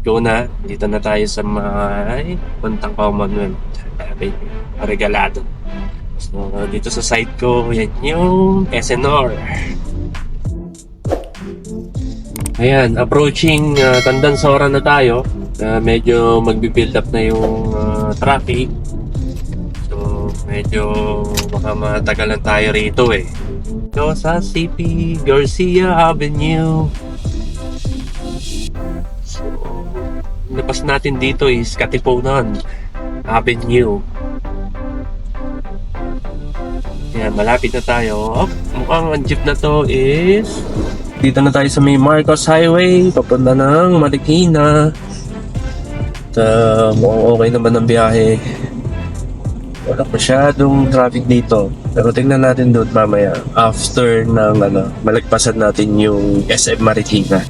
Go na. Dito na tayo sa may puntang Commonwealth. Regalado. So, dito sa site ko, yan yung SNR. Ayan, approaching Tandansora na tayo. Medyo magbi-build up na yung traffic. So, medyo baka matagalan tayo rito eh. So, sa CP Garcia Avenue. So, labas natin dito is Katipunan Avenue. Ayan, malapit na tayo. Oh, mukhang ang jeep na to is dito na tayo sa may Marcos Highway papunta ng Marikina. At mukhang okay naman ang biyahe. Wala masyadong traffic dito. Pero tingnan natin doon mamaya after ng malagpasan natin yung SM Marikina.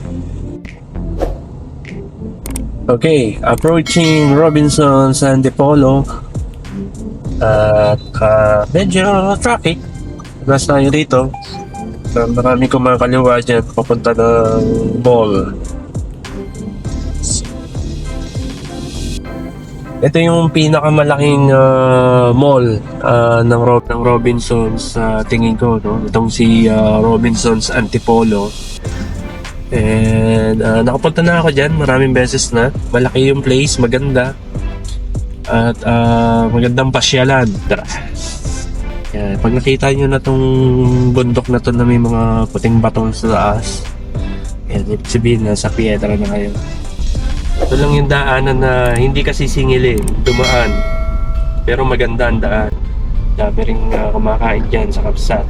Okay, approaching Robinson San Antipolo. At medyo traffic. Gas tayo rito. Marami kumakaliwa dyan papunta ng mall. Ito yung pinakamalaking mall ng Robinsons sa tingin ko, no? Itong si Robinsons Antipolo. And nakapunta na ako dyan maraming beses na. Malaki yung place, maganda. At magandang pasyalan. Yan, pag nakita nyo na tong bundok na to na may mga puting batong sa taas, yan, ibig sabihin na sa Piedra na kayo. Ito lang yung daanan na hindi kasi singilin, dumaan. Pero maganda ang daan. Dami rin kumakain dyan sa Kapsat.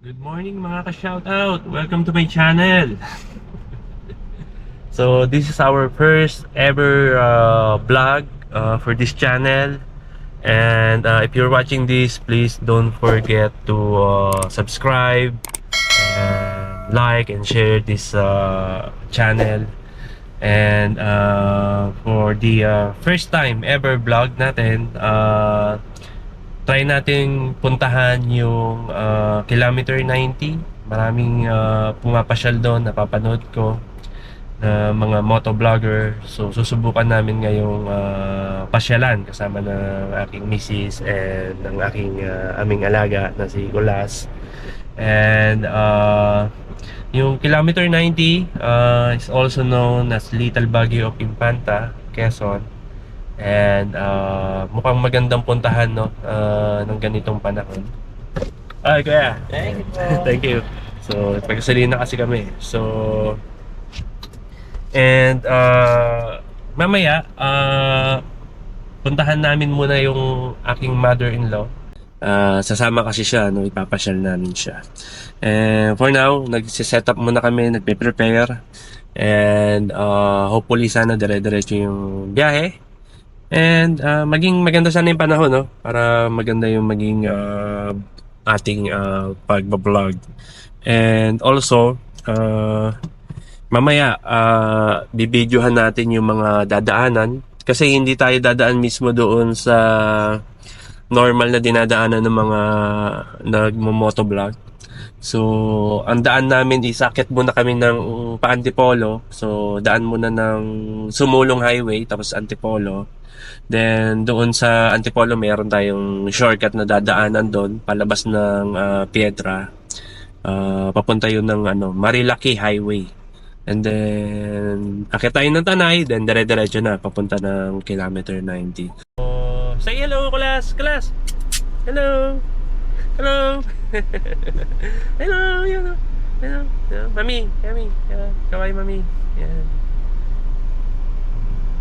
Good morning mga ka-shoutout! Welcome to my channel! So this is our first ever vlog for this channel. And if you're watching this, please don't forget to subscribe and like and share this channel. And for the first time ever vlog natin, try nating puntahan yung kilometer 90. Maraming pumapasyal doon, napapanood ko na mga motovlogger. So susubukan namin ngayong pasyalan kasama ng aking misis and ng aking aming alaga na si Ulas. And yung kilometer 90 is also known as Little Baguio of Infanta, Quezon. And mukhang magandang puntahan, no, ng ganitong panahon. Ay, kuya. Thank you po. Thank you. So, pagkasalina kasi kami. So, and mamaya, puntahan namin muna yung aking mother-in-law. Sasama kasi siya, no, ipapasyal namin siya. And for now, nagsiset up muna kami, nagpe-prepare. And hopefully sana dire-diretso yung biyahe. And maging maganda sana yung panahon, no? Para maganda yung maging ating pag-vlog. And also, mamaya bibidyohan natin yung mga dadaanan. Kasi hindi tayo dadaan mismo doon sa normal na dinadaanan ng mga nagmo-motovlog. So, ang daan namin is akit muna kami ng pa-Antipolo. So, daan muna ng Sumulong Highway, tapos Antipolo. Then doon sa Antipolo meron tayong shortcut na dadaanan doon palabas ng Piedra. Papunta yun ng Marilaki Highway. And then, akit tayo ng Tanay, then dire-diretso na, papunta ng kilometer 90. Say hello, class! Class! Hello! Hello! Hello! Hello! Hello! Hello! Mami! Mami! Kawai, mami! Yan.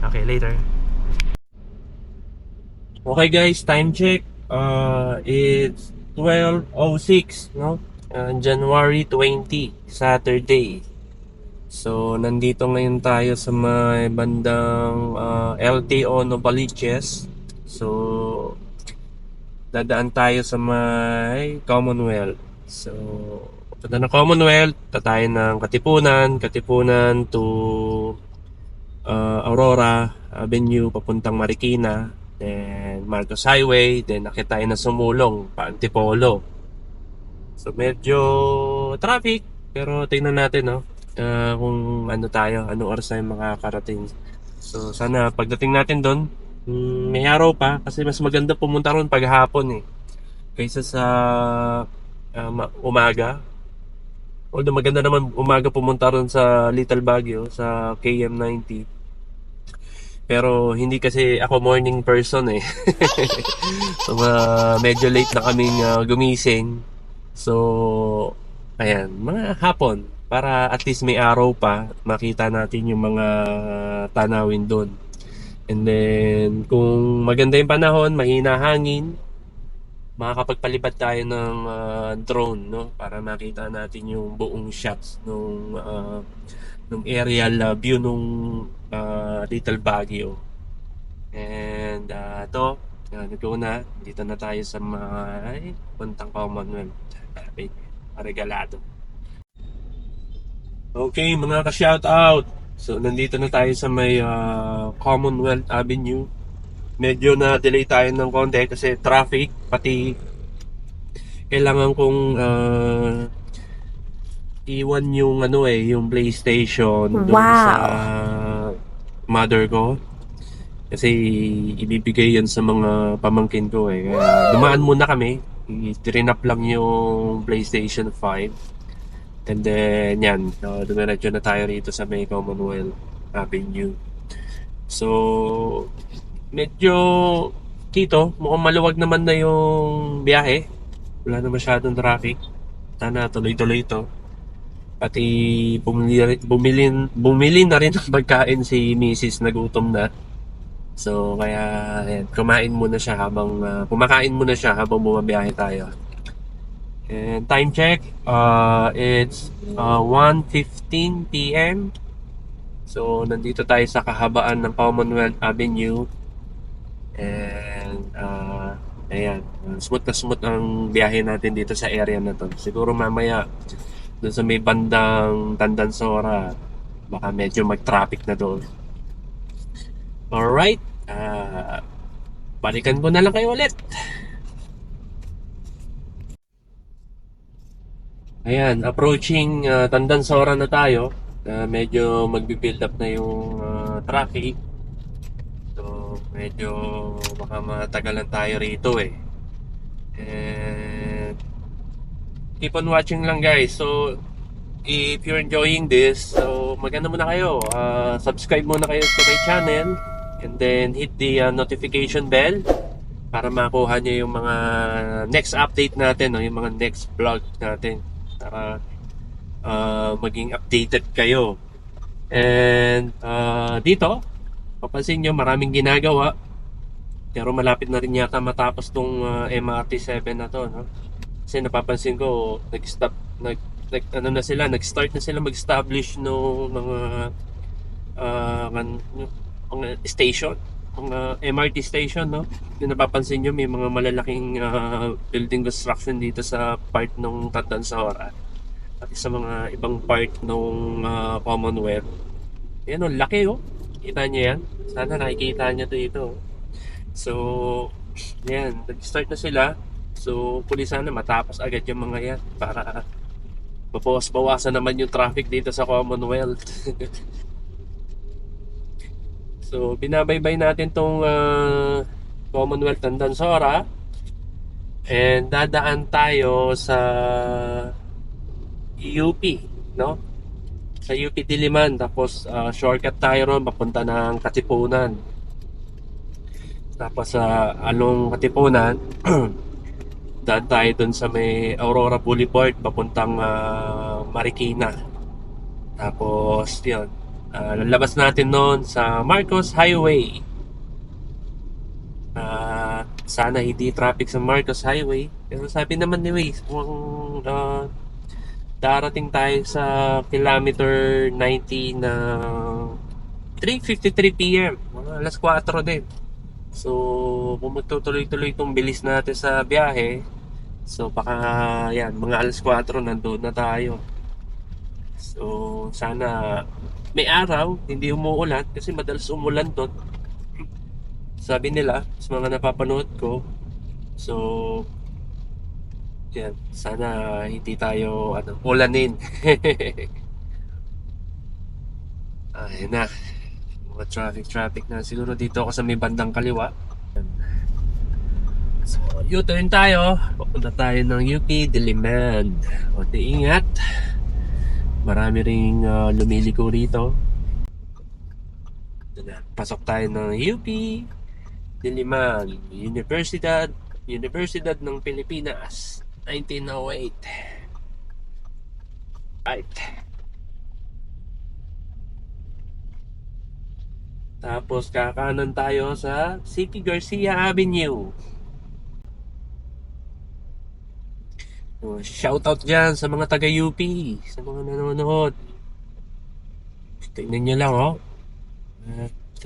Okay, later. Okay guys, time check. It's 12:06, no? January 20, Saturday. So, nandito ngayon tayo sa may bandang LTO Novaliches. So, dadaan tayo sa may Commonwealth. So, punta na Commonwealth, tayo ng Katipunan to Aurora Avenue, papuntang Marikina, then Marcos Highway, then akit tayo na Sumulong, pa Antipolo. So, medyo traffic, pero tingnan natin, no? Kung anong oras tayo makakarating. So sana pagdating natin doon, may araw pa kasi mas maganda pumunta ron paghapon kaysa sa umaga. Although maganda naman umaga pumunta ron sa Little Baguio sa KM90. Pero hindi kasi ako morning person So medyo late na kaming gumising. So ayan, mga hapon para at least may araw pa makita natin yung mga tanawin doon. And then kung maganda yung panahon, mahina hangin, makakapagpalipad tayo ng drone, no, para makita natin yung buong shots nung aerial view nung Little Baguio. And ito nag-go na, dito na tayo sa may puntang Commonwealth. Regalado. Okay, mga ka-shoutout. So, nandito na tayo sa may Commonwealth Avenue. Medyo na-delay tayo ng konti kasi traffic. Pati kailangan kong iwan yung yung PlayStation doon sa mother ko. Kasi ibibigay yan sa mga pamangkin ko Kaya dumaan muna kami. I-trin-up lang yung PlayStation 5. And then, yan. Dumiretso na tayo rito sa may Commonwealth Avenue. So, medyo dito, mukhang maluwag naman na yung biyahe. Wala na masyadong traffic. Sana tuloy-tuloy ito. Pati bumili na rin ng pagkain si Mrs. Nagutom na. So, kaya yan, kumakain muna siya habang bumabiyahe tayo. And time check, it's 1:15 p.m. So, nandito tayo sa kahabaan ng Commonwealth Avenue. And, ayan, smooth na smooth ang biyahe natin dito sa area na to. Siguro mamaya, doon sa may bandang Tandansora, baka medyo mag-traffic na doon. Alright, balikan ko na lang kayo ulit. Ayan, approaching Tandansora na tayo. Medyo magbi-build up na yung traffic. So, medyo baka matagalan tayo rito And keep on watching lang guys. So, if you're enjoying this, so maganda muna kayo. Subscribe muna kayo sa my channel. And then hit the notification bell para makuha nyo yung mga next update natin, yung mga next vlog natin. Para maging updated kayo. And dito papansin nyo maraming ginagawa, pero malapit na rin yata matapos tong MRT7 na to, no? Kasi napapansin ko nag-start na sila mag-establish no mga station, mga MRT station, no? Yung napapansin nyo may mga malalaking building construction dito sa part ng Tandansora at sa mga ibang part ng Commonwealth. Yan laki kita nyo yan, sana nakikita nyo dito. So yan, nag-start na sila. So puli sana matapos agad yung mga yan para mabawas-bawasan naman yung traffic dito sa Commonwealth. So, binabaybay natin tong Commonwealth Tandansora. And dadaan tayo sa UP, no? Sa UP Diliman, tapos shortcut tayo ron papunta ng Katipunan. Tapos sa along Katipunan, daan tayo dun sa may Aurora Boulevard papuntang Marikina. Tapos yun, lalabas natin noon sa Marcos Highway. Sana hindi traffic sa Marcos Highway. Pero sabi naman ni Waze, kung darating tayo sa kilometer 90 na 3:53 p.m. Mga alas 4 din. So, kung magtutuloy-tuloy itong bilis natin sa biyahe, so baka yan, mga alas 4 nandoon na tayo. So, sana may araw, hindi umuulan kasi madalas umulan doon. Sabi nila, sa mga napapanood ko. So, yan, sana hindi tayo ulanin. Ayun na. Mga traffic na. Siguro dito ako sa may bandang kaliwa. So, U-turn tayo. Papunta tayo ng UP Diliman. Konti ingat. Marami ring lumiliko rito. Pasok tayo ng UP Diliman. Universidad ng Pilipinas. 1908. Right. Tapos kakanan tayo sa City Garcia Avenue. Shoutout dyan sa mga taga-UP, sa mga nanonood. Tingnan nyo lang, oh. At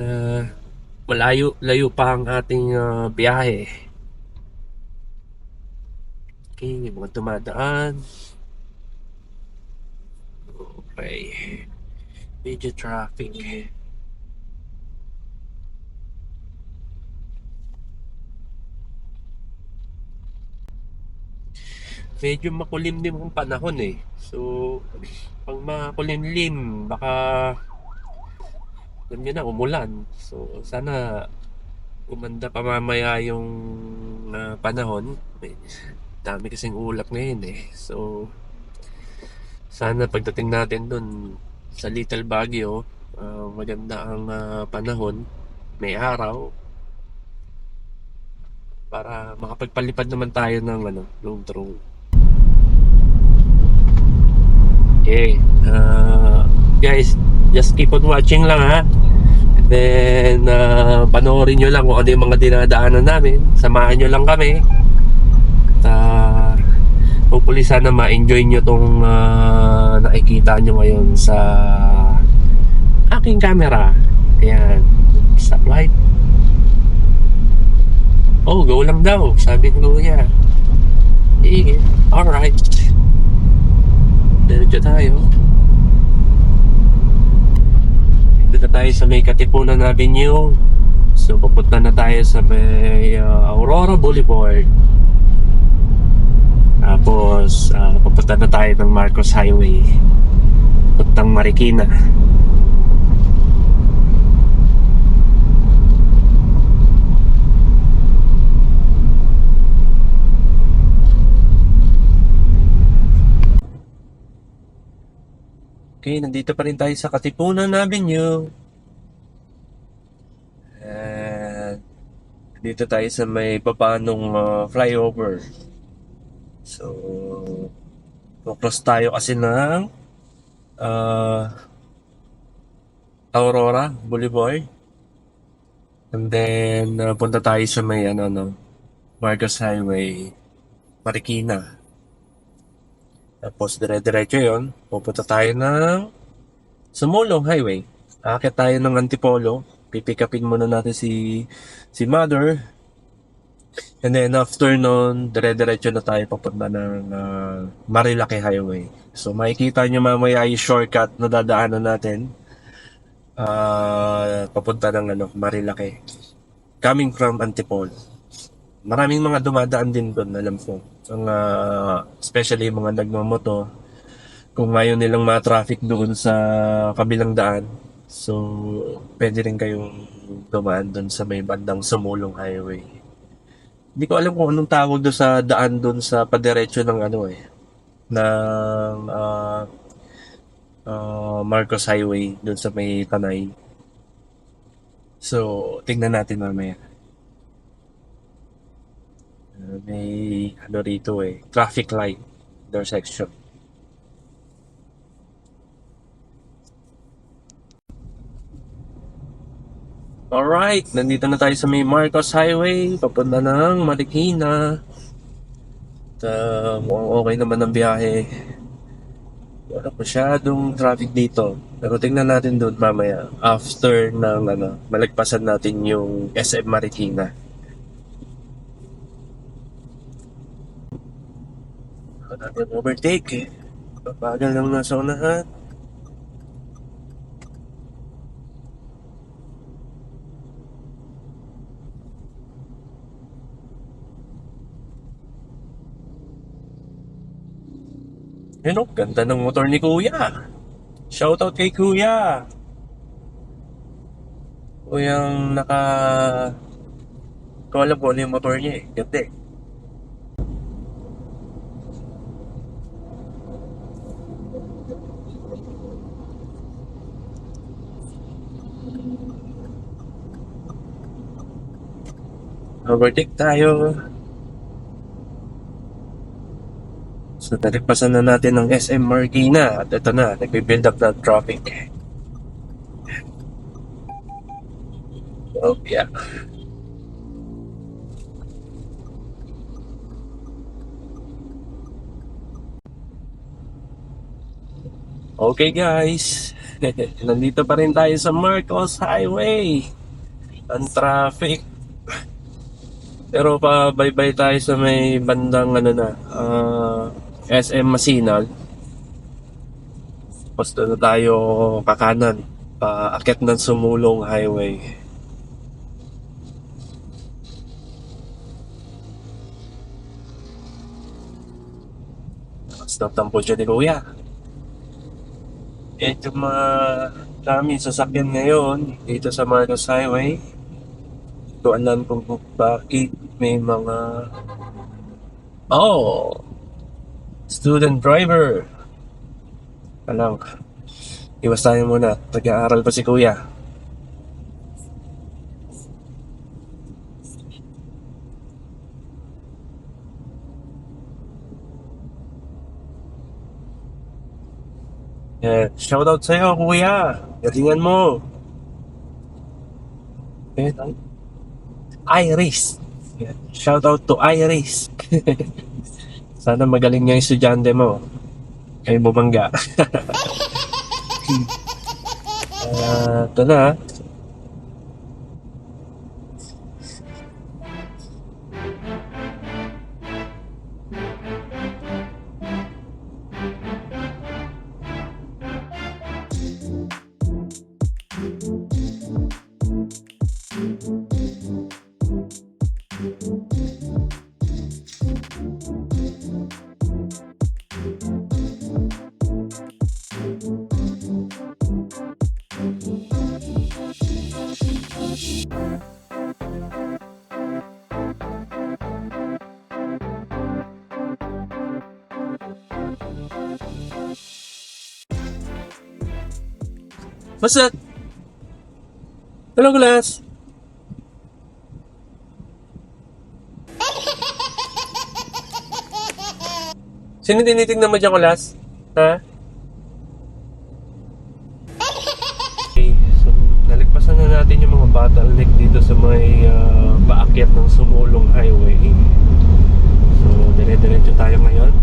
malayo pa ang ating biyahe. Okay, may mga tumadaan. Okay. Medyo traffic. Medyo makulimlim ang panahon eh. So, pag makulimlim, baka alam nyo na, umulan. So, sana umanda pa mamaya yung panahon. Dami kasing ulap ngayon eh. So, sana pagdating natin dun sa Little Baguio, maganda ang panahon. May araw. Para makapagpalipad naman tayo ng room through. Okay. Guys, just keep on watching lang ha. And then, panoorin nyo lang kung ano yung mga dinadaanan namin. Samahan nyo lang kami. At hopefully sana ma-enjoy nyo tong nakikita nyo ngayon sa aking camera. Ayan. Stoplight. Oh, go lang daw. Sabi ni Kuya. Eh, alright. Diretso tayo. Dito na tayo sa may Katipunan Avenue. So, papunta na tayo sa may Aurora Boulevard. Tapos, papunta na tayo ng Marcos Highway. Papuntang Marikina. Okay, nandito pa rin tayo sa Katipunan Avenue. And dito tayo sa may papanong flyover. So, cross tayo kasi ng Aurora Boulevard. And then, punta tayo sa may Marcos Highway, Marikina. Tapos dire-diretso yun, pupunta tayo ng Sumulong Highway. Aakit tayo ng Antipolo. Pipick upin muna natin si Mother. And then after nun, dire-diretso na tayo papunta ng Marilaki Highway. So makikita nyo mamaya yung shortcut na dadaanan natin. Papunta ng Marilaki. Coming from Antipolo. Maraming mga dumadaan din doon, alam ko. Especially mga nagmamoto, kung ngayon nilang ma-traffic doon sa kabilang daan, so pwede rin kayong dumaan doon sa may bandang Sumulong Highway. Hindi ko alam kung anong tawag doon sa daan doon sa padiretso ng ng Marcos Highway dun sa may Tanay. So, tingnan natin mamaya. May ano rito traffic light intersection. Alright, nandito na tayo sa may Marcos Highway, papunta ng Marikina. Mukhang okay naman ang biyahe. Wala masyadong traffic dito. Pero tingnan natin doon mamaya after ng malagpasan natin yung SM Marikina. Wala natin overtake Papagal lang nasa unahan. Ganda ng motor ni Kuya. Shoutout kay Kuya. Kuyang ko alam ko ano yung motor niya Ganda Overtake tayo. So, nalagpasan na natin ng SM Marikina at ito na, nagbe-build up na traffic. Oh, yeah. Okay guys, nandito pa rin tayo sa Marcos Highway. Ang traffic. Pero pa-bye-bye tayo sa may bandang SM Masinag. Tapos doon na tayo kakanan, paakyat ng Sumulong Highway. Stop tampo siya ni Kuya. Ito daming sasakyan ngayon dito sa Marcos Highway. Ito alam kung bakit may mga student driver. Alam, iwas tayo muna. Nag-aaral pa si Kuya. Shoutout sa'yo, Kuya. Galingan mo. Iris. Shoutout to Iris. Sana magaling yung estudyante mo. Kayo bumangga. Ito na. What's that? Hello, class. Sino tinitignan mo dyan, class? Ha? Okay, so naligpasan na natin yung mga bottleneck dito sa may paakyat ng Sumulong Highway. So, dire-diretso tayo ngayon.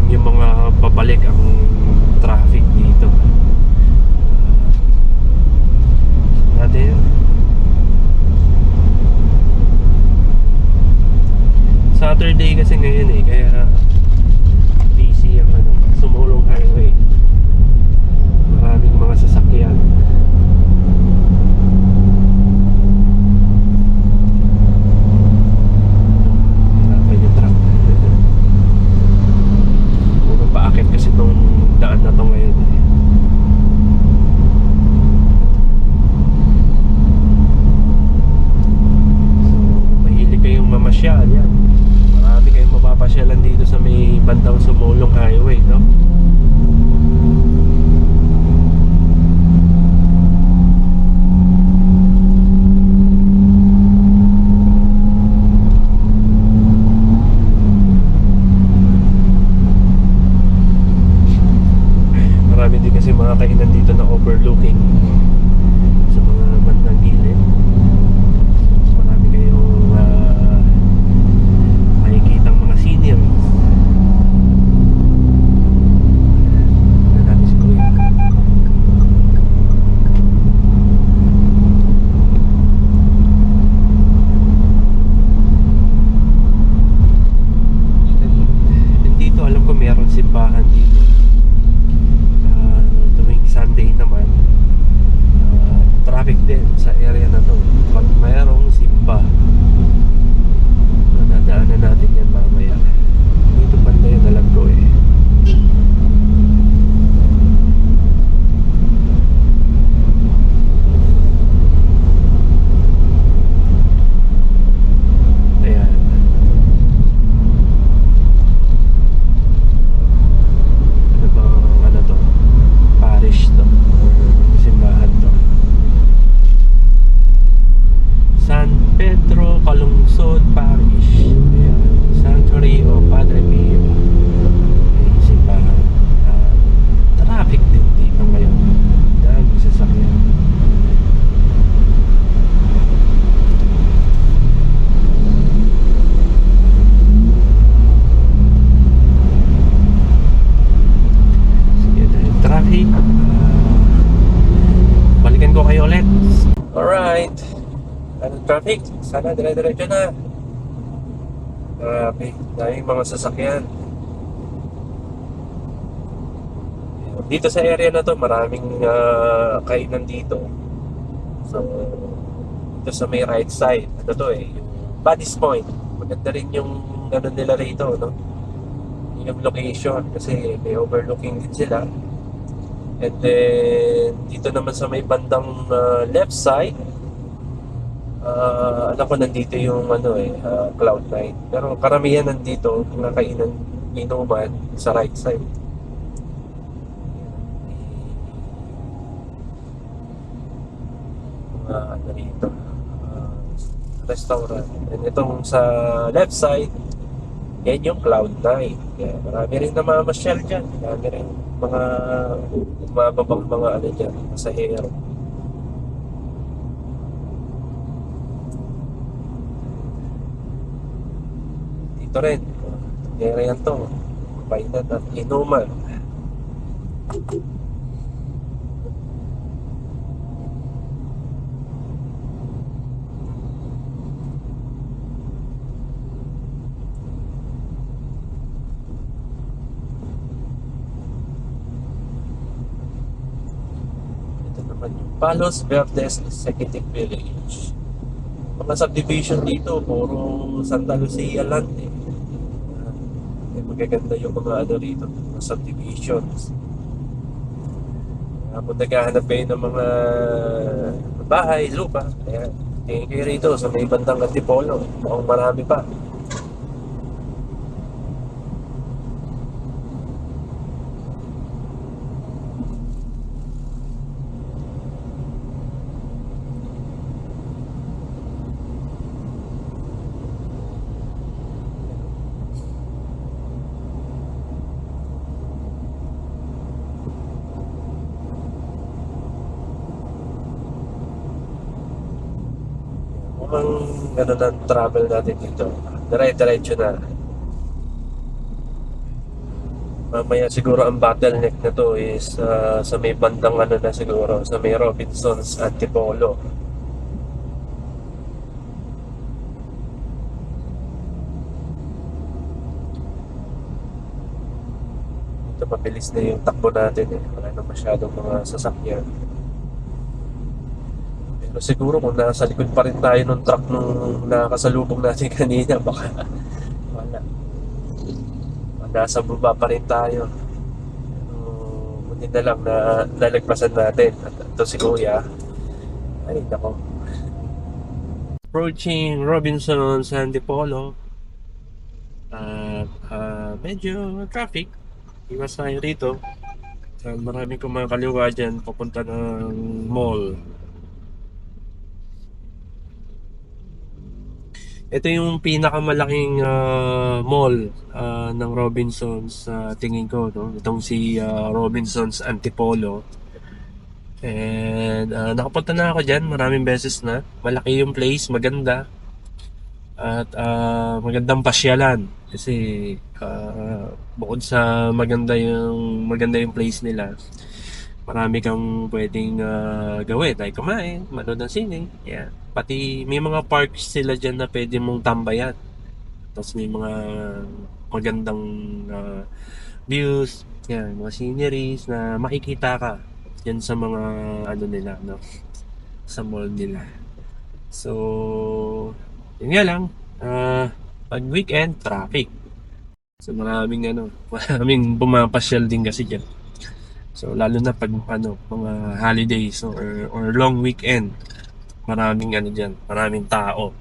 Yung mga pabalik ang traffic dito natin. Saturday kasi ngayon kaya busy ang Sumulong Highway. Maraming mga sasakyan. mga kainan dito na overlooking sa mga bandang gilid. Marami kayong makikitang mga sceneries. Na natin si Kuya. Dito alam ko meron simbahan dito. Tuwing Sunday naman, traffic din sa area na to. Pag mayroong simba, nadaanan natin yan mamaya. Dito banda yun, alam ko eh. Ayan. Ano bang ano to? Parish to or simbahan to? San Pedro Calungsod Parish. Ayan. Sanctuary of Padre Pio. Ayan, simbahan. Traffic din dito ngayon. Dami sasakyan. Sige, dahil traffic, balikan ko kayo ulit. Alright. Anong traffic? Sana dire-diretso na. Grabe, daming mga sasakyan. Dito sa area na to, maraming kainan dito. So, dito sa may right side, ano to eh, yung Buddy's Point. Maganda rin yung ano nila rito, no? Yung location, kasi may overlooking din sila. And then, dito naman sa may bandang left side, alam ko nandito yung ano eh, Cloud9. Pero karamihan nandito, nakainan, inuman sa right side. Ano dito, restaurant. And itong sa left side, yan yung Cloud9. Kaya marami rin namamasyal dyan. Marami rin mga mababang mga ano dyan, pasahero. Dito rin, area to, Painan at Inuman. Palos Verdes Executive Village. Mga subdivision dito, puro Santa Lucia land eh. Magaganda yung mga ano rito, mga subdivisions. Kung naghahanap kayo ng mga bahay, lupa, kaya tingin kayo rito sa may bandang Antipolo. Mukhang marami pa. Mukhang gano'n ang travel natin dito. Dire-diretso na. Mamaya siguro ang bottleneck na to is sa may bandang ano na siguro, sa may Robinsons Antipolo. Ito mabilis na yung takbo natin eh. Wala na masyadong mga sasakyan. Pero siguro kung nasa likod pa rin tayo ng truck nung nakakasalubong natin kanina, baka wala. Nasa baba pa rin tayo. Buti na lang na nalagpasan natin. At ito si Kuya. Ay, nako. Approaching Robinsons Antipolo. At medyo traffic. Iwas tayo rito. Marami kong mga kaliwa dyan papunta ng mall. Ito yung pinakamalaking mall ng Robinsons sa tingin ko, no? Itong si Robinsons Antipolo. And nakapunta na ako dyan maraming beses na. Malaki yung place, maganda. At magandang pasyalan. Kasi bukod sa maganda yung place nila, marami kang pwedeng gawin. Like kumain, manood ng sine. Yeah. Pati may mga parks sila dyan na pwede mong tambayan. Tapos may mga magandang views, yan, mga sceneries na makikita ka yan sa mga ano nila, no? Sa mall nila. So, yun nga lang, pag weekend, traffic. So maraming pumapasyal din kasi dyan. So lalo na pag mga holidays or long weekend, maraming dyan, maraming tao.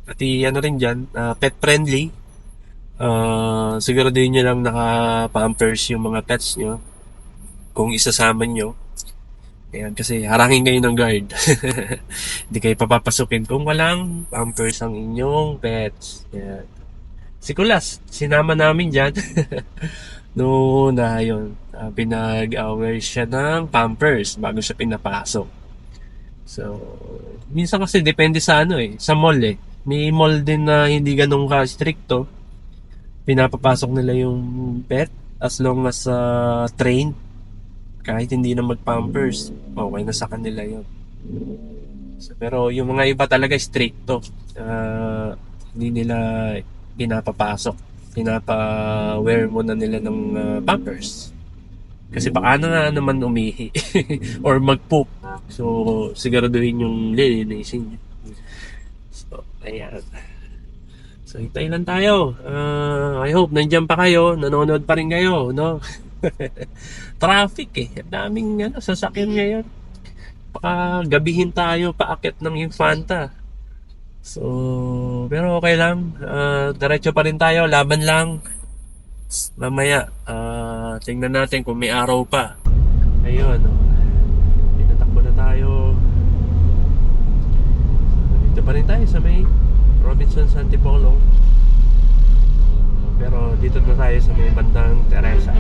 Pati rin dyan, pet friendly. Siguraduhin nyo lang naka-pampers yung mga pets nyo kung isasama nyo. Ayan, kasi harangin kayo ng guard. Hindi kayo papapasukin kung walang pampers ang inyong pets. Ayan. Si Kulas, sinama namin dyan. Noon na yun, pinag-aware siya ng pampers bago siya pinapasok. So, minsan kasi depende sa sa mall eh. May mall din na hindi ganun ka-stricto. Pinapapasok nila yung pet as long as trained. Kahit hindi na mag-pampers, okay na sa kanila yun. So, pero yung mga iba talaga stricto. Hindi nila pinapapasok. Pinapa-wear muna nila ng pampers. Kasi baka na naman umihi or mag-poop. So, siguraduhin yung lilinisin niya. So, ayan. So, hintay lang tayo. I hope nandiyan pa kayo. Nanonood pa rin kayo, no? Traffic eh. Daming sasakyan ngayon. Baka gabihin tayo paakit ng Infanta. So, pero okay lang. Diretso pa rin tayo. Laban lang. Mamaya, tingnan natin kung may araw pa. Ayun. Pinatakbo na tayo. Dito pa rin tayo sa may Robinsons Antipolo. Pero dito na tayo sa may bandang Teresa.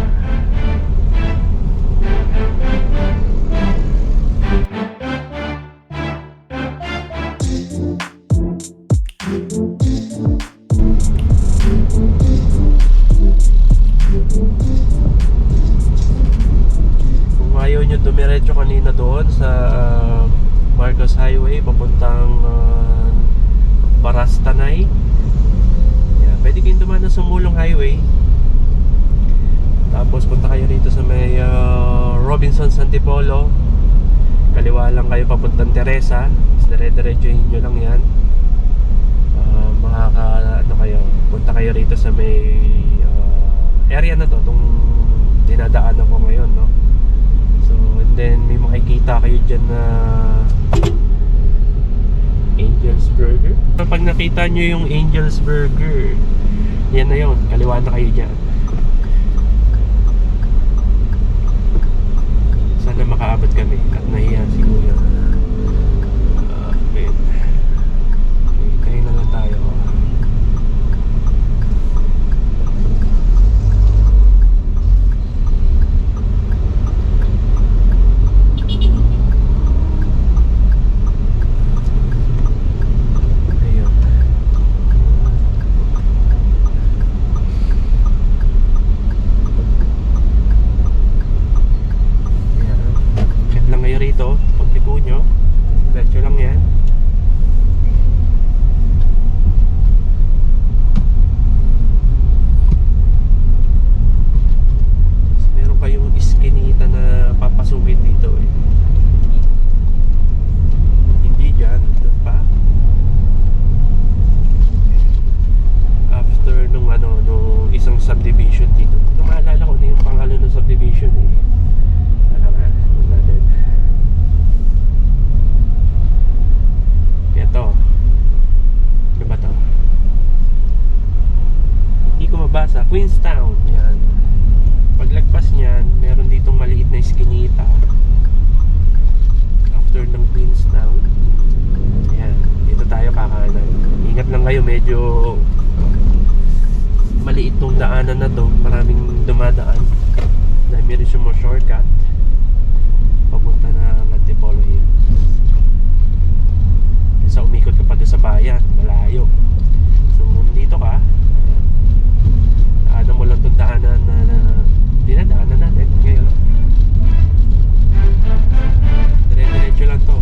Kung ayaw nyo dumiretso kanina doon sa Marcos Highway papuntang Barastanay, pwede kayong dumaan sa Sumulong Highway. Tapos punta kayo rito sa may Robinsons Antipolo. Kaliwa lang kayo papuntang Teresa. Dire-diretsuhin nyo lang yan. Punta kayo rito sa may area na to, itong dinadaanan ko ngayon, no? So, and then may makikita kayo dyan na Angel's Burger. Pag nakita nyo yung Angel's Burger, yan na yun, kaliwa na kayo dyan. Sana makaabot kami at nahiya si Kuya. Okay. Kayo na lang tayo. maliit tong daanan na to, maraming dumadaan dahil meron siyang more shortcut papunta ng Antipolo Hills. Sa umikot ka pa doon sa bayan, malayo. So kung dito ka, daanan mo lang tong daanan na dinadaanan natin ngayon. Dire-diretso lang to.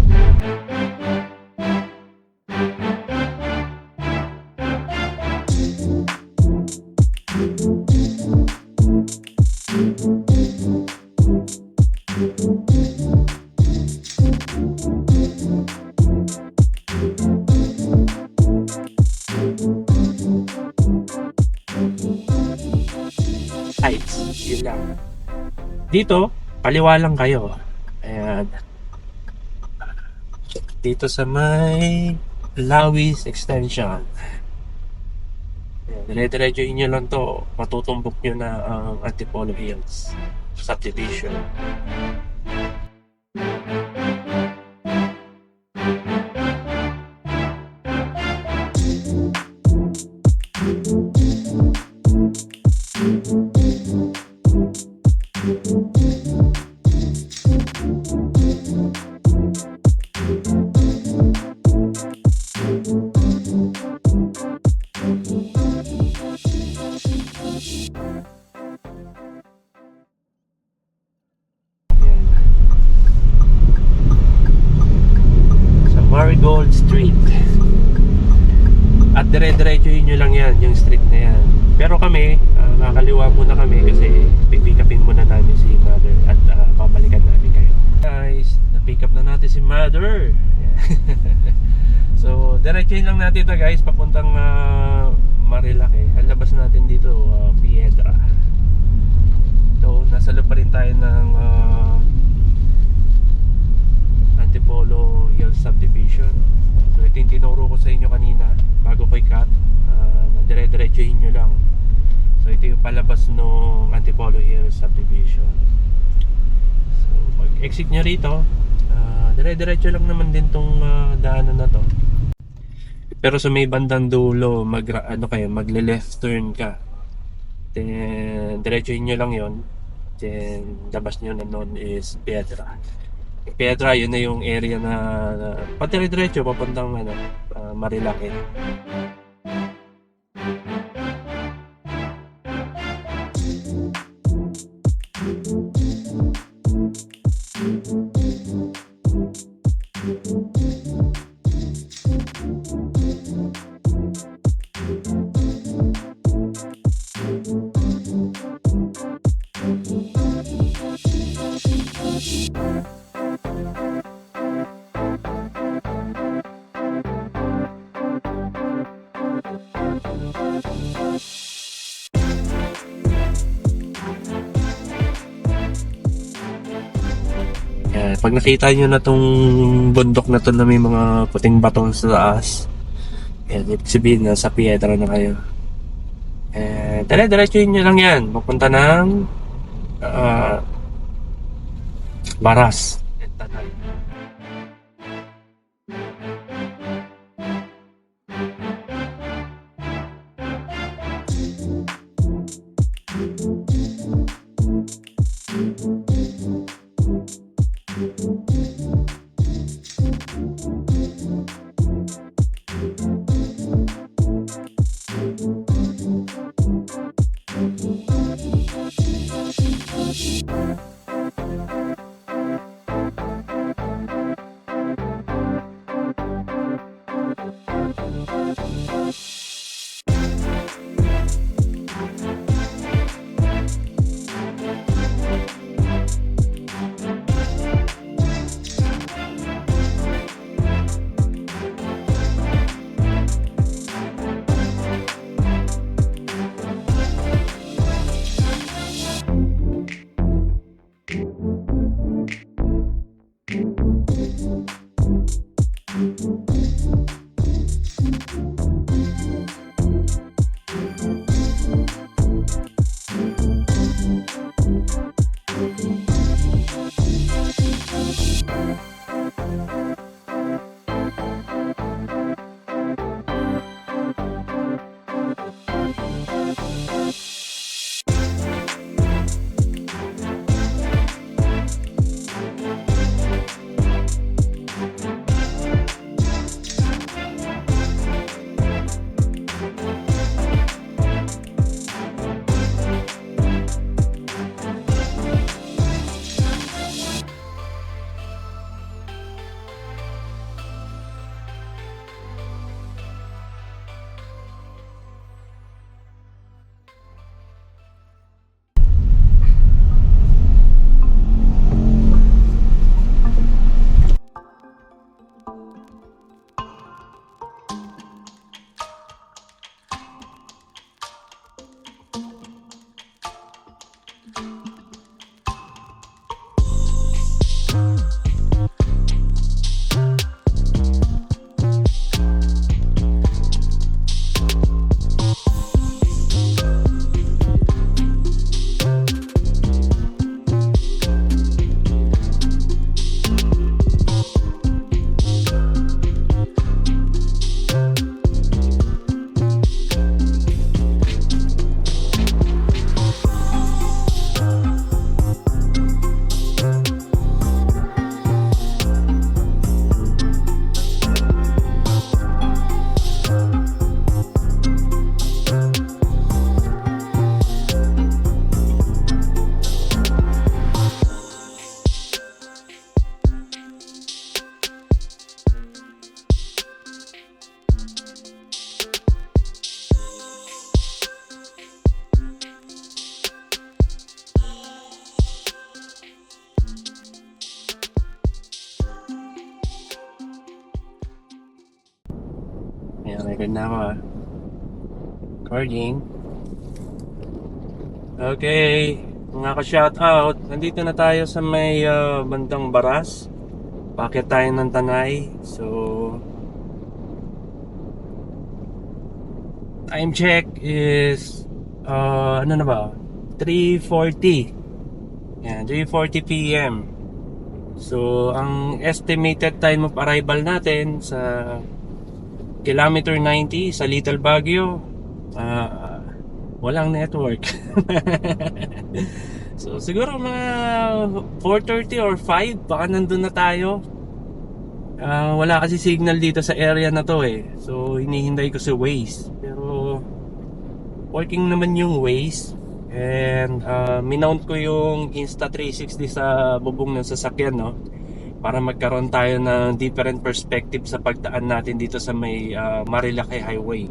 Heights, yun lang. Dito, kaliwa lang kayo. Ayan. Dito sa may Lawis Extension. Ayan, dire-diretso inyo lang to. Matutumbok nyo na ang Antipolo Hills subdivision. Marigold Street. At dire-diretsuhin nyo lang yan, yung street na yan. Pero kami, nakakaliwa muna kami kasi pick upin muna namin si Mother at babalikan namin kayo. Guys, na-pick up na natin si Mother. So, diretsuhin lang natin ito guys, papuntang Marilake. Ang labas natin dito, Piedra. So, nasa loob pa rin tayo ng Antipolo Hills Subdivision. So ito yung tinuro ko sa inyo kanina bago ko i-cut, na dire-diretsuhin nyo lang. So ito yung palabas ng Antipolo Hills Subdivision. So pag exit nyo rito, dire-diretso lang naman din tong daanan na to. Pero sa may bandang dulo, magle-left turn ka. Then diretsuhin nyo lang yon. Then labas nyo na nun is Piedra. Piedra, yun na yung area na patire-diretso papuntang Marilake. Pag nakita nyo na tong bundok na to na may mga puting batong sa taas, ibig sabihin na sa Piedra na kayo. Dire-diretsuhin nyo lang yan papunta ng Baras. Record na ako Recording. Okay, mga ka-shoutout. Nandito na tayo sa may bandang Baras. Bakit tayo ng Tanay? So, time check is ano na ba? 3:40. Yan, 3:40 PM. So, ang estimated time of arrival natin sa kilometer 90 sa Little Baguio, walang network. So, siguro mga 4:30 or 5, baka nandun na tayo. Wala kasi signal dito sa area na to eh. So, hinihintay ko si Waze. Pero, working naman yung Waze. And minount ko yung Insta360 sa bubong ng sasakyan, no? Para magkaroon tayo ng different perspective sa pagdaan natin dito sa may Marilake Highway.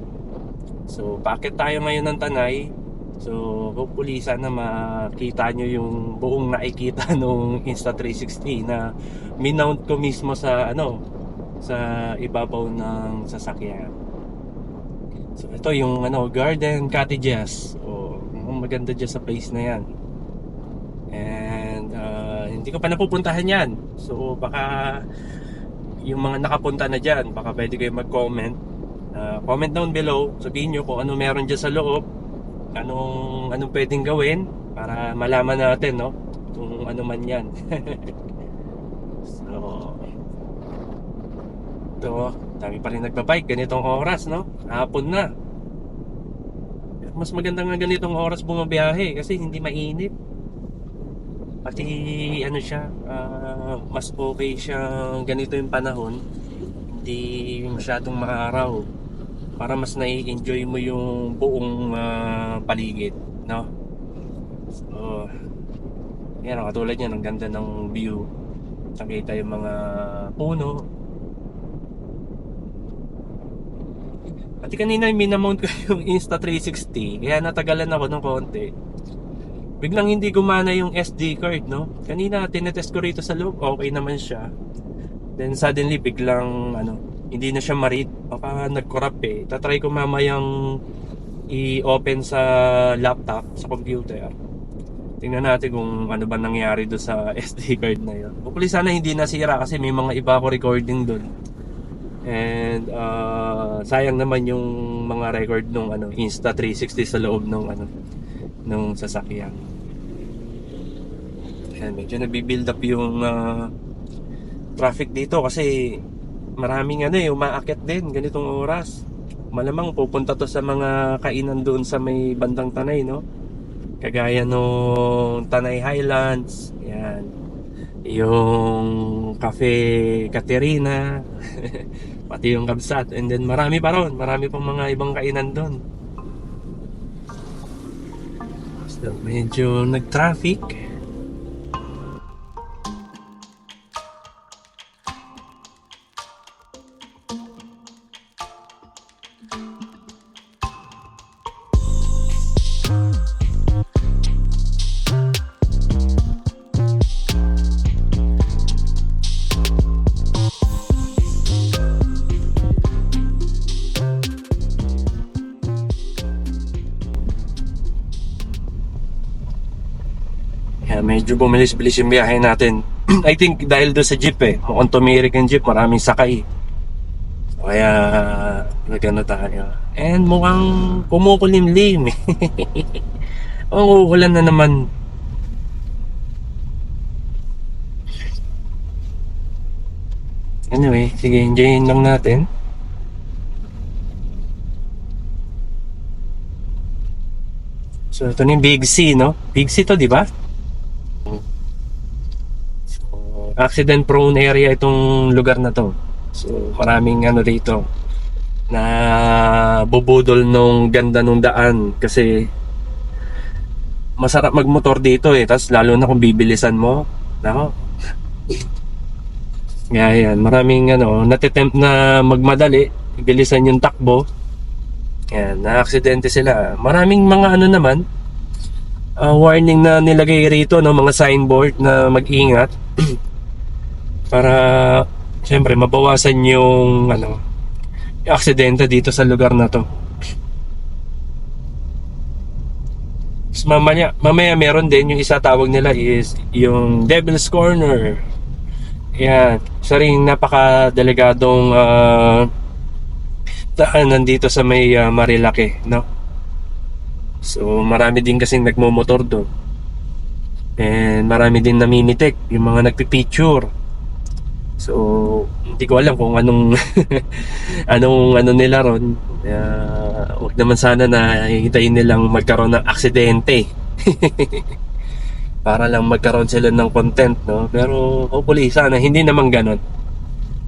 So, bakit tayo ngayon ng Tanay? So, hopefully sana makita nyo yung buong nakikita nung Insta360 na minount ko mismo sa sa ibabaw ng sasakyan. So, ito yung Garden Cottages. Maganda dyan sa place na yan. And hindi ko pa napupuntahan yan. So baka yung mga nakapunta na dyan, baka pwede kayo mag-comment. Comment down below, sabihin nyo kung ano meron dyan sa loob, anong pwedeng gawin para malaman natin, no, kung ano man yan. So ito, dami pa rin nagbabike ganitong oras, no? Hapon na. Mas maganda nga ganitong oras bumabiyahe kasi hindi mainit. Pati siya, mas okay siya ganito yung panahon. Hindi masyadong maaraw. Para mas nai-enjoy mo yung buong paligid, no? So, yan, katulad yan, ang ganda ng view. Nakita yung mga puno. Pati kanina minamount ko yung Insta360, kaya natagalan ako ng konti. Biglang hindi gumana yung SD card, no? Kanina tinetest ko rito sa loob, okay naman siya. Then suddenly biglang hindi na siya ma-read. Baka nag-corrupt eh. Tatry ko mamayang i-open sa laptop, sa computer. Tingnan natin kung ano ba nangyari do sa SD card na yun. Hopefully sana hindi nasira kasi may mga iba ko recording doon. And sayang naman yung mga record nung Insta360 sa loob nung sasakyan. Ayan, medyo nagbi-build up yung traffic dito kasi maraming umaakyat din ganitong oras. Malamang pupunta to sa mga kainan doon sa may bandang Tanay, no? Kagaya nung Tanay Highlands, yan. Yung Cafe Caterina. Pati yung Kabsat, and then marami pa ron, marami pang mga ibang kainan doon. So, medyo nag-traffic. Medyo bumilis-bilis yung biyahe natin. I think dahil doon sa jeep mukhang tumirik yung jeep, maraming sakay. Kaya nagano tayo. And mukhang kumukulimlim. Uulan na naman. Anyway, sige, enjoyin lang natin. So ito na yung Big C, no? Big C to, di ba? Accident prone area itong lugar na to. So maraming dito na bubudol nung ganda nung daan kasi masarap magmotor dito tapos lalo na kung bibilisan mo. Nako. Yan, maraming natitempt na magmadali, bilisan yung takbo. Yan, na-aksidente sila. Maraming mga naman warning na nilagay rito, mga signboard na mag-ingat. Para siyempre mabawasan yung aksidente dito sa lugar na to. Tapos mamaya meron din yung isa tawag nila is yung Devil's Corner. Yan, isa rin napaka-delegadong daan nandito sa may Marilake, no? So marami din kasing nagmomotor doon. And marami din namimitik, yung mga nagpipicture. So hindi ko alam kung anong ano nila ron. Wag naman sana na hihintayin nilang magkaroon ng aksidente. Para lang magkaroon sila ng content, no? Pero hopefully sana hindi naman ganon.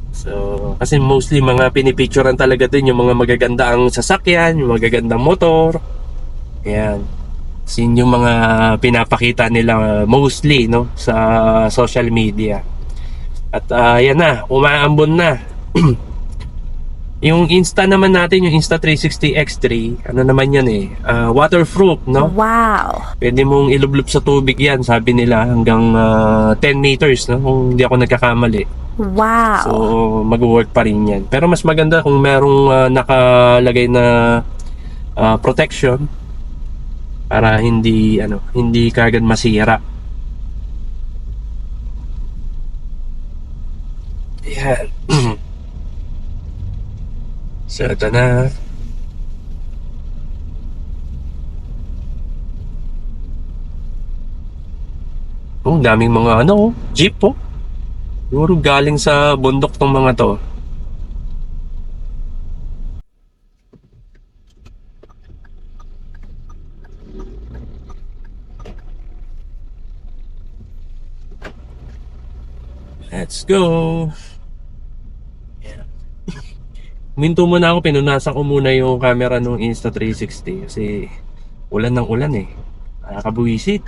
So kasi mostly mga pinipicturean talaga din yung mga magaganda ang sasakyan, yung magagandang motor. Ayan. Sin yung mga pinapakita nila mostly, no, sa social media. At yan na, umaambon na. Yung Insta naman natin, yung Insta360 X3, ano naman yan waterproof, no? Wow. Pwede mong ilublob sa tubig yan, sabi nila, hanggang 10 meters, no? Kung hindi ako nagkakamali. Wow. So, mag-work pa rin yan. Pero mas maganda kung merong nakalagay na protection para hindi kaagad masira. Yan. So, ito na. Daming mga jeep po. Siguro galing sa bundok tong mga to. Let's go. Minto muna ako, pinunasan ko muna yung camera ng Insta360 kasi ulan ng ulan nakakabuwisit.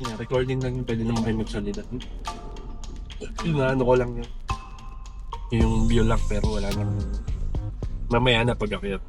Yeah, recording lang yung pwede naman kayo magsalita. Ano ko lang yun. Yung view lang pero wala nang mamaya na pag-akyat.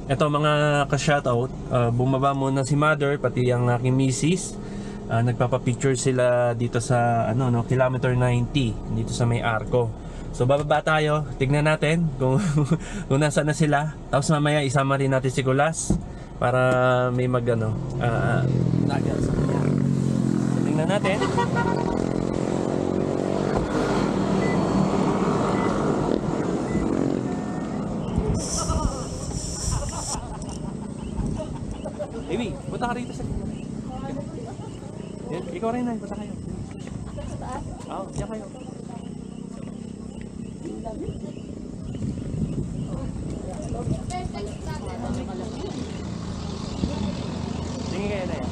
Eto mga ka-shoutout, bumaba muna si mother pati ang aking misis. Nagpapa-picture sila dito sa ano no, kilometer 90 dito sa may Arco. So bababa tayo, tignan natin kung kung nasaan na sila. Tapos mamaya isama rin natin si Kulas para may magano naga sa kanya. So, tingnan natin. Baby, punta ka rito sa yan, ikaw rin na, punta kayo. Oo, diyan kayo. Tingin kayo na yan.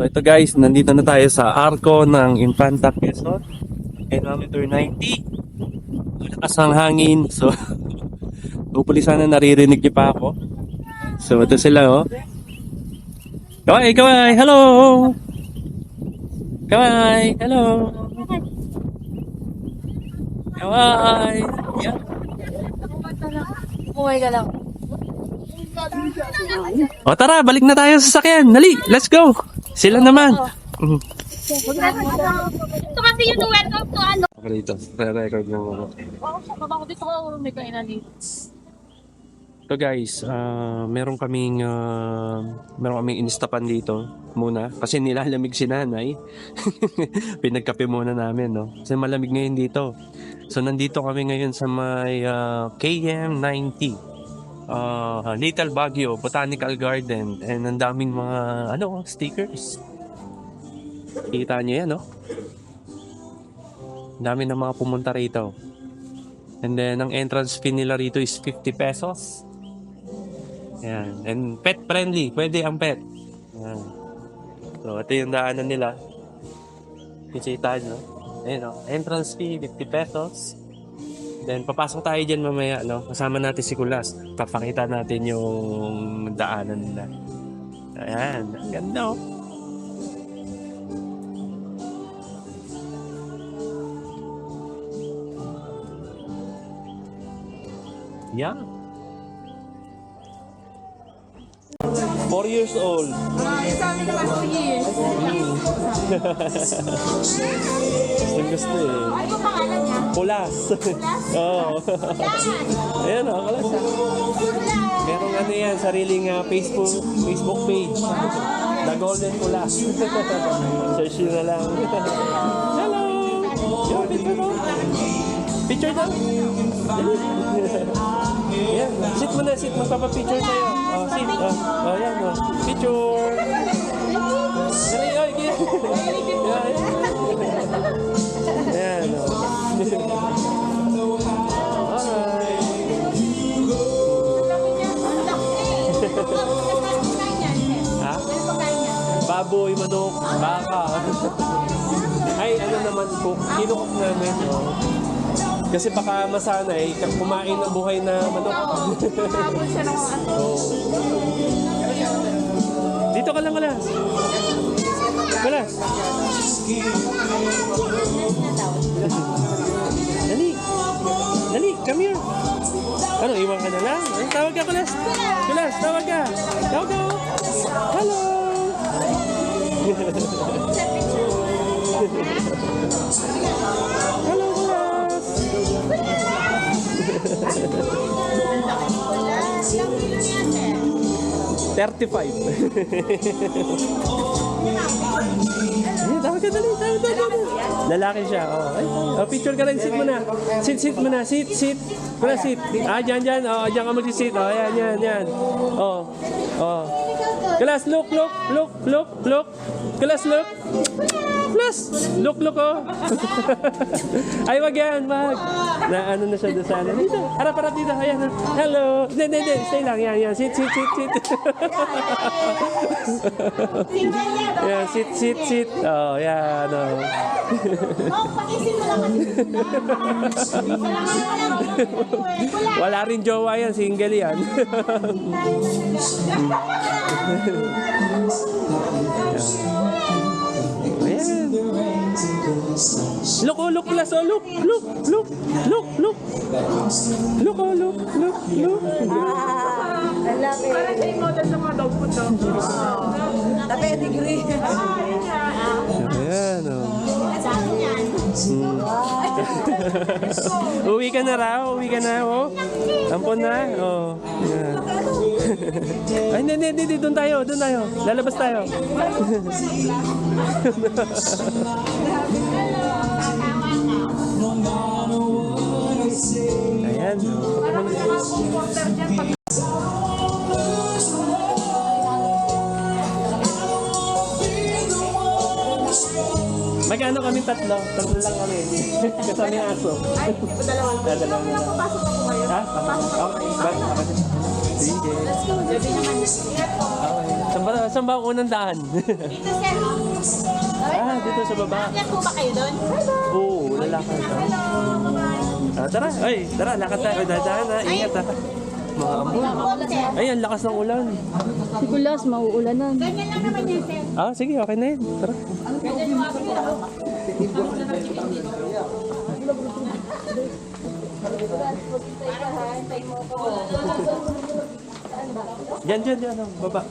So ito guys, nandito na tayo sa Arco ng Infanta Quezon, kilometer 90. Malakas ang hangin, so hopefully sana naririnig niyo pa ako. So ito sila oh. Kawai, kawai, hello! Kawai, hello! Kawai! Yeah. Buhay ka lang. O tara, balik na tayo sa sasakyan. Dali, let's go! Sila naman. Ito kasi yung welcome to ano. Ako dito, re-record mo ako. Baba ko dito ko may kainan dito. So guys, meron kaming instapan dito muna kasi nilalamig si nanay. Pinagkape muna namin, no? Kasi malamig ngayon dito. So nandito kami ngayon sa may KM90. Little Baguio Botanical Garden, and ang daming mga stickers. Kita nyo yan, no? Ang dami ng mga pumunta rito. And then ang entrance fee nila rito is 50 pesos. Ayan. And pet friendly, pwede ang pet. Ayan. So ito yung daanan nila. Kisita nyo. Ayan, no? Entrance fee 50 pesos. Then papasok tayo dyan mamaya, no? Kasama natin si Kulas. Papakita natin yung daanan nila. Ayan, ang ganda, oh. Yeah. 4 years old. Sa amin naman 2 years. Gusto eh. Ano ba pangalan niya? Kulas. Oo. Ayan o, Kulas. Merong ano yan, sariling Facebook page. The Golden Kulas. Search nyo na lang. Hello! Yung picture mo? Picture daw? Yan, sit mo na, sit. Magpapapicture sa'yo. Oh, sit. Oh, yan o. Picture. Dali, oy, kaya. Yan o. Alright. Ha? Baboy, manok, baka. Ay, ano naman po, kinukok namin. Oh. Kasi baka masanay, kumain ng buhay na manok. Oh. Dito ka lang, Kulas. Kulas. Dali. Dali, come here. Ano, iwan ka na lang? Ay, tawag ka, Kulas. Kulas, tawag ka. Tawag ka. Hello. Hello, Kulas. 35. Tawag ka, dali. Lalaki siya. Oh, picture ka rin. Sit mo na. Sit mo na. Sit. Kuna, sit. Dyan. Oh, dyan ka mag-sit. Oh, yan. Oh. Kulas, look. Kulas, look. Look, oh. Ay, wag yan, wag. Na ano na siya doon sa ano. Dito, harap dito. Ayan. Hello. Hindi. Stay lang. Yan. Sit. Yan, sit. Oh, yan. Oh. Pakisin mo lang. Wala rin jowa yan, single yan. Ayan. Look, Kulas, oh, look. Ang laki. Parang siya yung model sa mga dog food. Pedigree. Ayan, oh. Sa akin yan. Uwi ka na, oh. Ampon na, oh. Ayan. Ay, hindi, doon tayo. Lalabas tayo. Ayan, oh. Magkano kami tatlo? Tatlo lang kami. Kasama yung aso. Ay, dalawa. Dalawa na lang. Papasok ako ngayon. Ha? Okay. Bakit? Sige. Let's go. Gabi naman. Ingat po. Okay. Saan ba ang unang daan? Dito, sir. Dito sa baba. Ingat po ba kayo doon? Oo, lalakad ka. Hello. Bye-bye. Tara, lakad tayo. Dadaan ha. Ingat ha. Mga ambon. Ay, ang lakas ng ulan. Si Kulas, mauulanan. Ganyan lang naman yan, sir. Sige, okay na yun. Tara. Ganyan yung aking tao. Diyan, baba.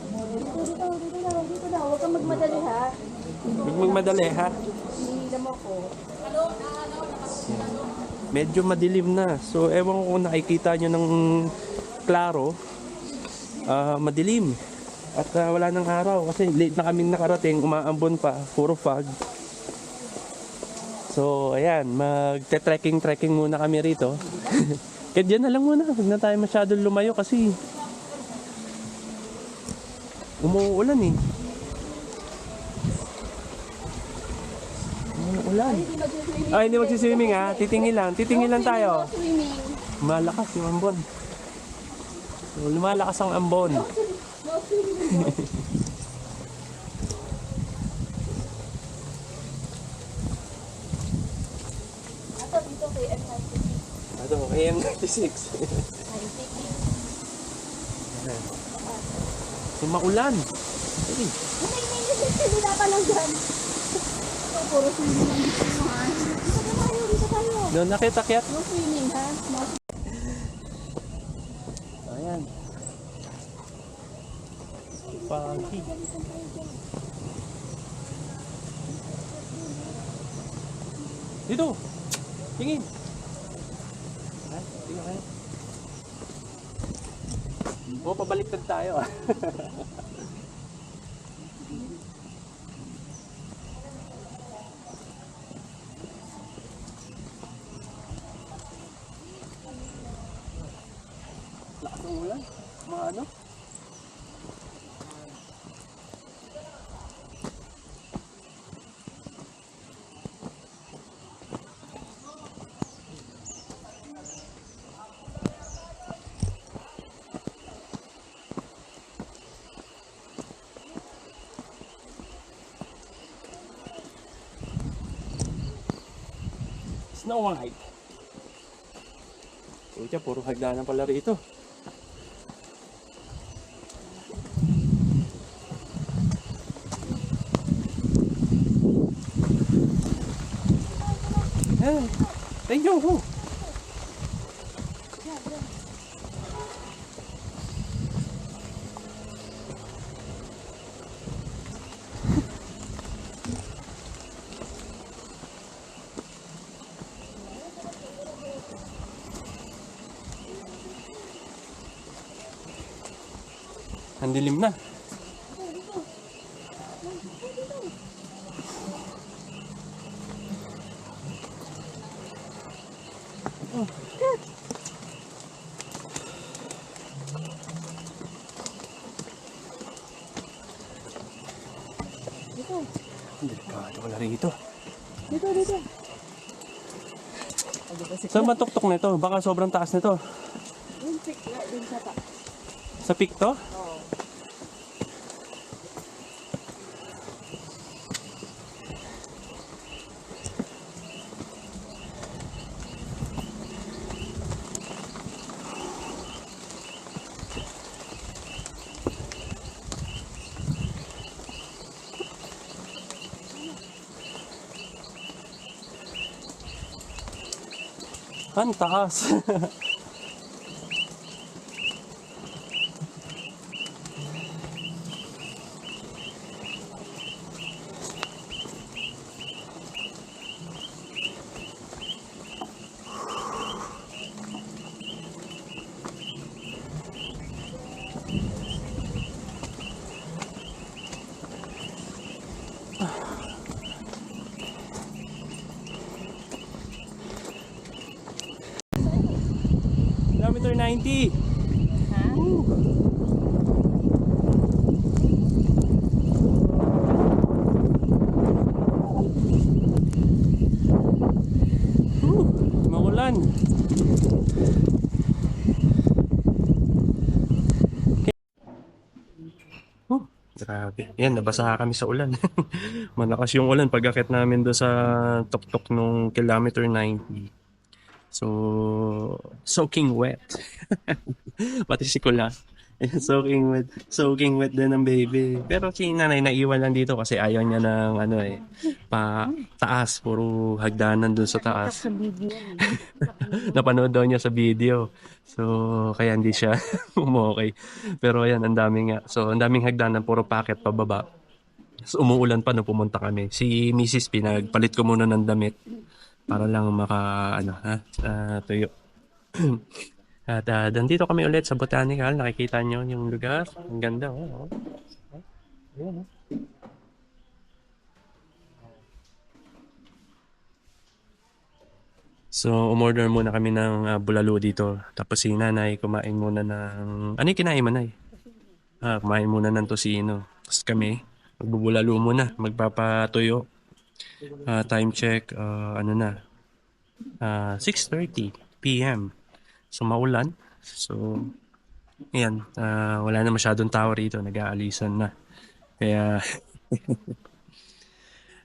Dito na, huwag kang magmadali ha. Huwag magmadali ha. Hinihilam ako. Medyo madilim na. So, ewan ko kung nakikita nyo ng klaro. Madilim. At wala ng araw. Kasi late na kaming nakarating. Umaambon pa. Puro fog. So, ayan. Magte-trekking muna kami rito. Kahit dyan na lang muna. Huwag na tayo masyadong lumayo kasi umuulan eh. Umuulan. Ay, hindi magsiswimming ha. Titingin lang. Titingin lang tayo. Swimming. Malakas yung ambon. So, lumalakas ang ambon. Ato dito kay M96. Ito, AM96. So, maulan. Hey. Hindi na pa lang dyan. Ito, puro swimming lang dito mo ha. Dito tayo. Doon nakita-kyat. No swimming ha. No Ayan. Pagi. Dito. Tingin. Tingin kayo. O, pabaliktad tayo ah. Lakas ng ulan. Mga ano? Snow White. Pucha, puro hagdanan pala rito. Hey, thank you. Ang dilim na. Dito. Delikado wala rito. Dito, dito. Saan ba tuktok nito? Baka sobrang taas nito. Yung pick na din sa ta. Sa peak to? Oo. Ang taas. Kilometer 90. Ha? Maulan. Grabe. Yan, nabasa kami sa ulan. Malakas yung ulan pag-akit namin do sa tuktok nung kilometer 90. So, soaking wet. Pati si Kula. Soaking wet din ng baby. Pero si nanay naiwan lang dito kasi ayaw niya ng ano eh, pa taas, puro hagdanan dun sa taas. Sa video. Napanood daw niya sa video. So, kaya hindi siya umokay. Pero ayan, ang daming nga. So, ang daming hagdanan, puro packet pababa. So, umuulan pa nung pumunta kami. Si Mrs. pinagpalit ko muna ng damit para lang tuyo. At nandito kami ulit sa Botanical. Nakikita nyo yung lugar. Ang ganda. Oh. Ayan, oh. So, umorder muna kami ng bulalo dito. Tapos si nanay kumain muna ng... Ano yung kinain mo, nay? Kumain muna ng tosino. Tapos kami, magbubulalo muna. Magpapatuyo. Time check, ano na, 6:30 p.m. So, maulan. So, ayan. Wala na masyadong tao rito. Nag-aalisan na. Kaya,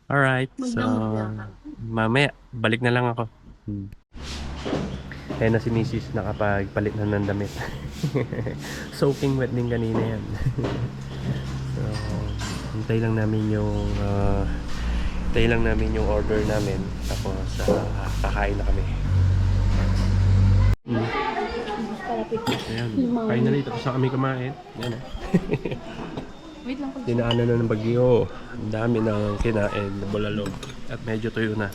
alright. So, mamaya, balik na lang ako. Kaya na si Mrs. nakapagpalit na ng damit. Soaking wet din kanina yan. So, hintay lang namin yung order namin. Tapos, kakain na kami. Ayan, kain na rin. Tapos na kami kumain. Ayan. Wait lang po. Dinaanan na ng bagyo. Ang dami ng kinain na bulalo. At medyo tuyo na.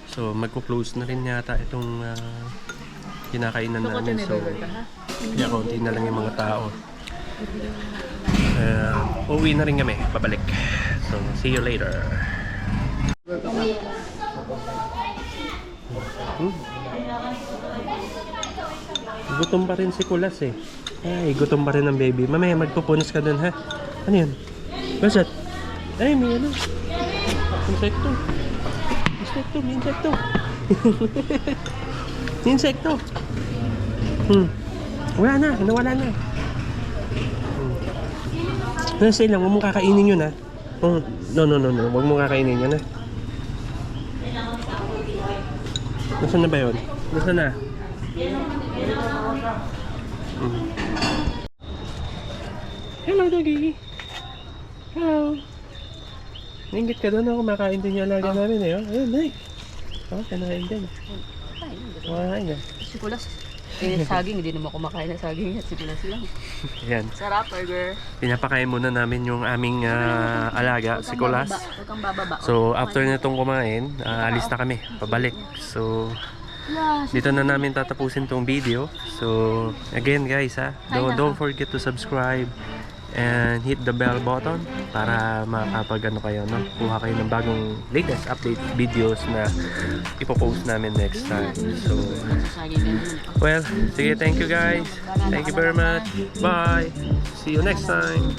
So, magko-close na rin yata itong kinakainan namin. So, kaya konti na lang yung mga tao. Uwi na rin kami. Pabalik. So, see you later. Gutom pa rin si Kulas eh. Ay, gutom pa rin ang baby. Mamaya magpupunas ka dun ha. Ano yun? What's that? Ay, may ano. Insekto. May insekto. May insekto. Wala na. Nawala na. Nasa lang. Huwag mong kakainin yun ha. No. Huwag mong kakainin yun ha. Nasaan na ba yun? Nasaan na? Hello, doggy. Hello. Nainggit ka doon na kumakain din yung alaga namin eh. Ayun, Nay. Kanain din. Kumakain na. Sikulas. Saging, hindi naman kumakain na saging yan. Sikulas lang. Ayan. Sarap, burger. Pinapakain muna namin yung aming alaga, si Kulas. Huwag kang bababa. So, after nitong kumain, alis na kami. Pabalik. So, dito na namin tatapusin tong video. So, again guys don't forget to subscribe and hit the bell button para makapag kayo, no? Kuha kayo ng bagong latest update videos na ipopost namin next time. So, well, sige, thank you guys. Thank you very much. Bye. See you next time.